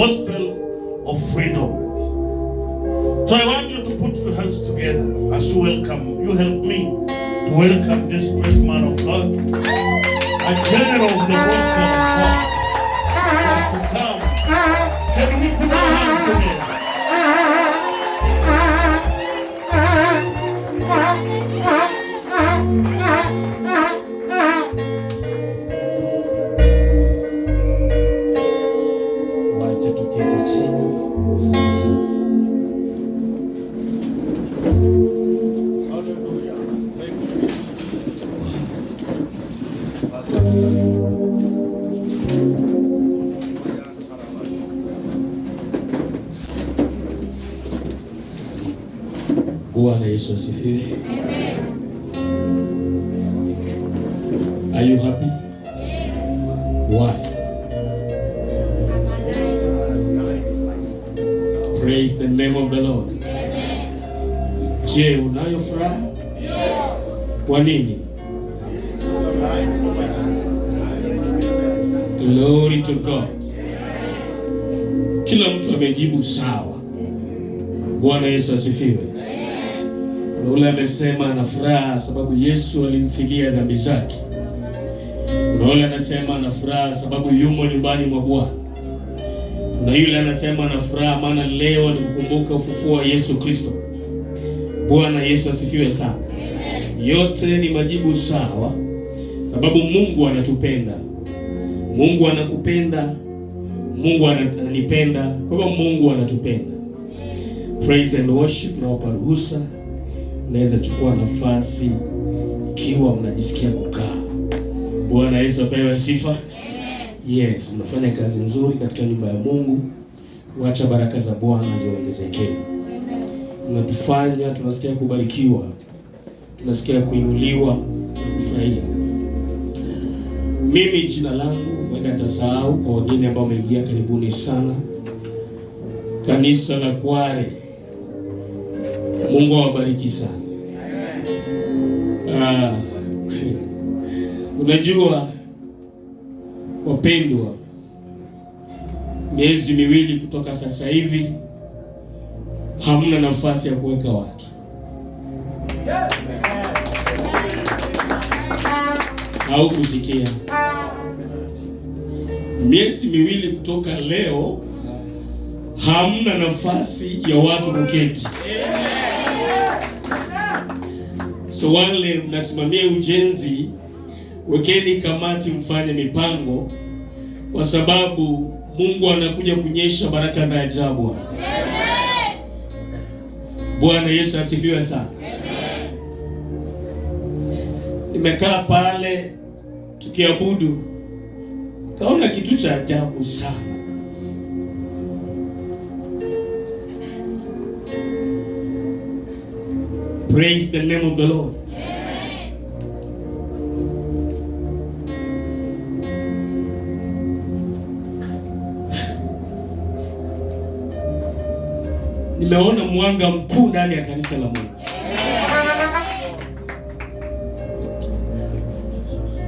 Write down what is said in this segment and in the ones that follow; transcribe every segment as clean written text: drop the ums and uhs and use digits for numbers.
gospel of freedom. So I want you to put your hands together as you welcome. You help me to welcome this great man of God, a general of the gospel of God, has to come. Can we put our hands together? Wacha tuketi chini. Asante sana. Bwana Yesu asifiwe. Amen. Are you happy? Yes. Why? Praise the name of the Lord. Amen. Je, unayo furaha? Yes. Kwa nini? Glory to God. Kila mtu amejibu sawa. Bwana Yesu asifiwe. Na ule amesema ana furaha sababu Yesu alimfilia dhambi zake. Na ule anasema ana furaha sababu yumo nyumbani mwa Bwana. Na yule anasema ana furaha maana leo ni kukumbuka ufufuo wa Yesu Kristo. Bwana Yesu asifiwe sana. Yote ni majibu sawa sababu Mungu anatupenda. Mungu anakupenda. Mungu ananipenda. Kwa hivyo Mungu anatupenda. Praise and worship na uparuhusa. Naweza chukua nafasi ikiwa mnajisikia kukaa. Bwana Yesu apewe sifa. Yes, mnafanya kazi nzuri katika nyumba ya Mungu. Wacha baraka za Bwana ziongezekee. Mnatufanya tunasikia kubarikiwa. Tunasikia kuinuliwa na kufurahia. Mimi jina langu wenda nitasahau kwa wageni ambao wameingia, karibuni sana. Kanisa la Kware. Mungu awabariki sana. Unajua wapendwa, miezi miwili kutoka sasa hivi hamna nafasi ya kuweka watu. Au kusikia. Miezi miwili kutoka leo hamna nafasi ya watu kuketi. So wale mnasimamia ujenzi, wekeni kamati mfanye mipango, kwa sababu Mungu anakuja kunyesha baraka za ajabu. Bwana Yesu asifiwe sana. Nimekaa pale tukiabudu, kaona kitu cha ajabu sana. Praise the name of the Lord. Amen. Nimeona mwanga mkuu ndani ya kanisa la Mungu.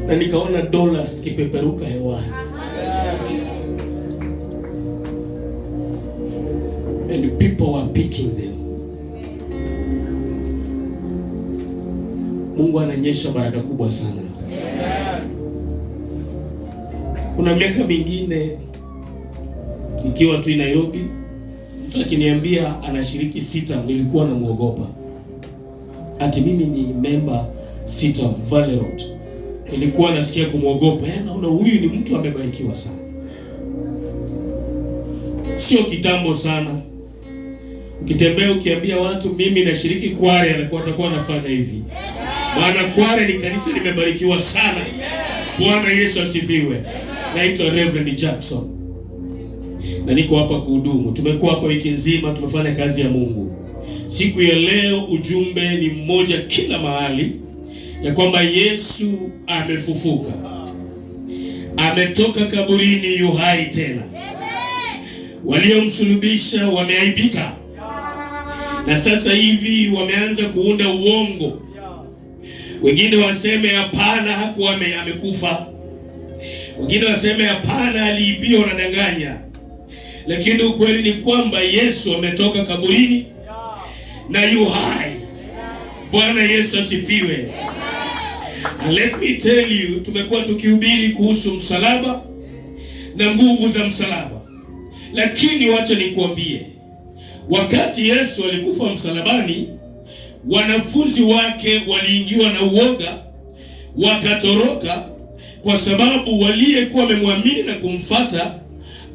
Na nikaona dola zikipeperuka hewani. And people were picking them. Mungu ananyesha baraka kubwa sana. Kuna miaka mingine nikiwa tu Nairobi, mtu akiniambia anashiriki sita, nilikuwa namuogopa. Ati mimi ni member sita Valley Road. Nilikuwa nasikia kumuogopa. Naona huyu ni mtu amebarikiwa sana. Sio kitambo sana. Ukitembea ukiambia watu mimi nashiriki Kware, atakuwa anafanya hivi. Maana Kware ni kanisa limebarikiwa sana. Bwana Yesu asifiwe. Naitwa Rev Jackson. Na niko hapa kuhudumu. Tumekuwa hapa wiki nzima, tumefanya kazi ya Mungu. Siku ya leo ujumbe ni mmoja kila mahali, ya kwamba Yesu amefufuka. Ametoka kaburini, yu hai tena. Waliomsulubisha wameaibika. Na sasa hivi wameanza kuunda uongo. Wengine waseme hapana, hakuwa amekufa. Wengine waseme hapana, aliibiwa na danganya. lakini ukweli ni kwamba Yesu ametoka kaburini na yu hai. Bwana Yesu asifiwe. And let me tell you, tumekuwa tukihubiri kuhusu msalaba na nguvu za msalaba, lakini wacha nikuambie, wakati Yesu alikufa msalabani, wanafunzi wake waliingiwa na uoga, wakatoroka, kwa sababu waliyekuwa wamemwamini na kumfuata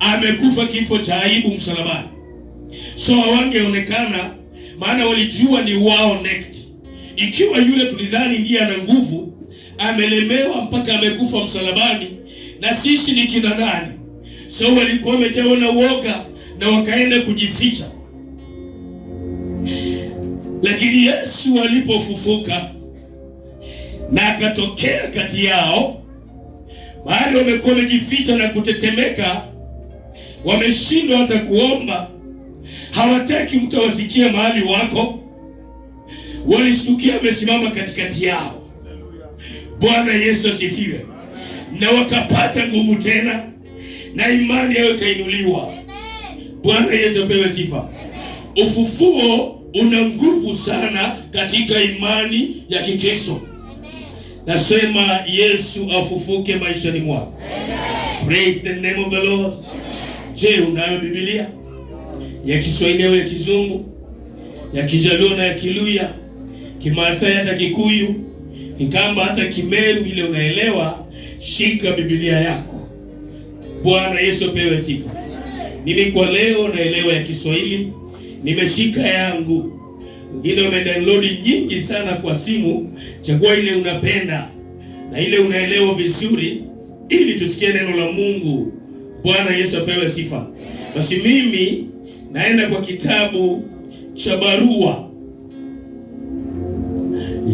amekufa kifo cha aibu msalabani. So hawangeonekana, maana walijua ni wao next. Ikiwa yule tulidhani ndiye ana nguvu amelemewa mpaka amekufa msalabani, na sisi ni kina nani? So walikuwa wamejawa na uoga na wakaenda kujificha. Lakini Yesu alipofufuka na akatokea kati yao, mahali wamekuwa wamejificha na kutetemeka, wameshindwa hata kuomba, hawataki mtu awasikie mahali wako, walishtukia amesimama katikati yao. Bwana Yesu asifiwe. Na wakapata nguvu tena na imani yao ikainuliwa. Bwana Yesu apewe sifa. Ufufuo una nguvu sana katika imani ya Kikristo. Nasema Yesu afufuke maishani mwako. Praise the name of the Lord. Je, unayo Biblia ya Kiswahili au ya Kizungu, ya Kijaluo na ya Kiluya, Kimasai hata Kikuyu, Kikamba hata Kimeru, ile unaelewa? Shika Biblia yako. Bwana Yesu apewe sifa. Mimi kwa leo naelewa ya Kiswahili, nimeshika yangu. Wengine umedownload nyingi sana kwa simu. Chagua ile unapenda na ile unaelewa vizuri, ili tusikie neno la Mungu. Bwana Yesu apewe sifa. Basi mimi naenda kwa kitabu cha barua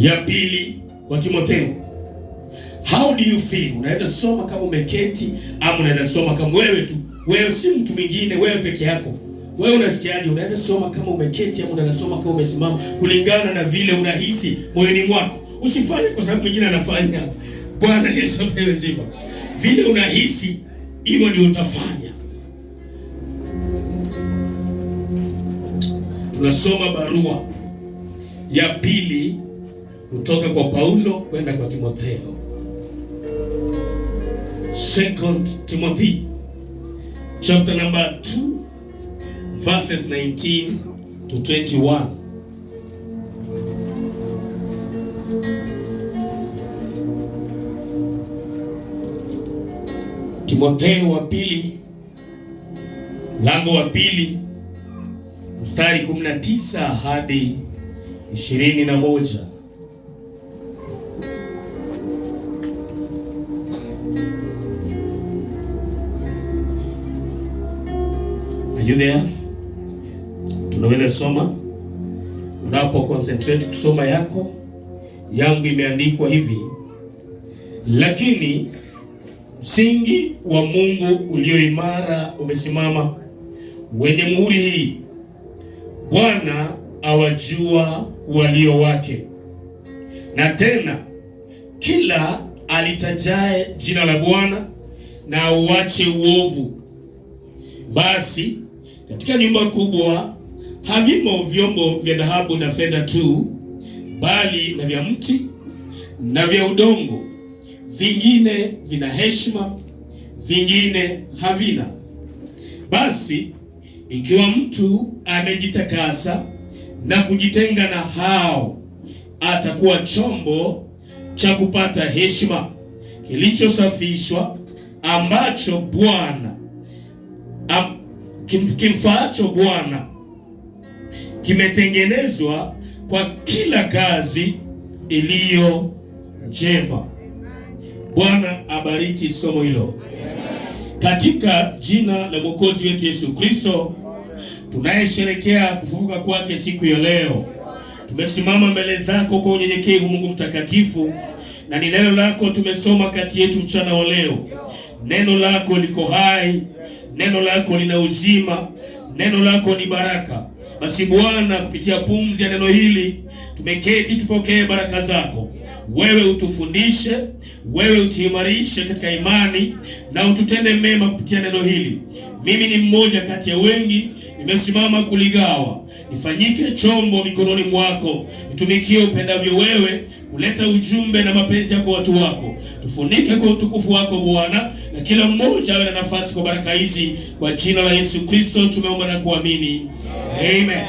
ya pili kwa Timotheo. How do you feel? Unaweza soma kama umeketi, ama unaweza soma kama wewe tu. Wewe si mtu mwingine, wewe peke yako. Wewe unasikiaje? Unaweza soma kama umeketi, ama unaweza soma kama umesimama, kulingana na vile unahisi moyoni mwako. Usifanye kwa sababu mwingine anafanya. Bwana Yesu apewe sifa. Vile unahisi hivyo ndio utafanya. Tunasoma barua ya pili kutoka kwa Paulo kwenda kwa Timotheo. 2 Timothy chapter number 2 verses 19 to 21. Timotheo wa pili, mlango wa pili, mstari 19 hadi 21. Are you there? Tunaweza soma. Unapo concentrate kusoma yako, yangu imeandikwa hivi: lakini msingi wa Mungu ulio imara umesimama, wenye muhuri hii: Bwana awajua walio wake. Na tena kila alitajaye jina la Bwana na uache uovu. Basi katika nyumba kubwa havimo vyombo vya dhahabu na fedha tu, bali na vya mti na vya udongo, vingine vina heshima, vingine havina. Basi ikiwa mtu amejitakasa na kujitenga na hao, atakuwa chombo cha kupata heshima, kilichosafishwa, ambacho Bwana kimfaacho Bwana, kimetengenezwa kwa kila kazi iliyo njema. Bwana abariki somo hilo. Katika jina la Mwokozi wetu Yesu Kristo, tunayesherehekea kufufuka kwake siku ya leo, tumesimama mbele zako kwa unyenyekevu, Mungu mtakatifu, na ni neno lako tumesoma kati yetu mchana wa leo. Neno lako liko hai, neno lako lina uzima, neno lako ni baraka. Basi Bwana, kupitia pumzi ya neno hili tumeketi, tupokee baraka zako. Wewe utufundishe, wewe utiimarishe katika imani, na ututende mema kupitia neno hili. Mimi ni mmoja kati ya wengi, nimesimama kuligawa. Nifanyike chombo mikononi mwako, nitumikie upendavyo wewe, kuleta ujumbe na mapenzi yako watu wako. Tufunike kwa utukufu wako Bwana, na kila mmoja awe na nafasi kwa baraka hizi. Kwa jina la Yesu Kristo tumeomba na kuamini. Amen.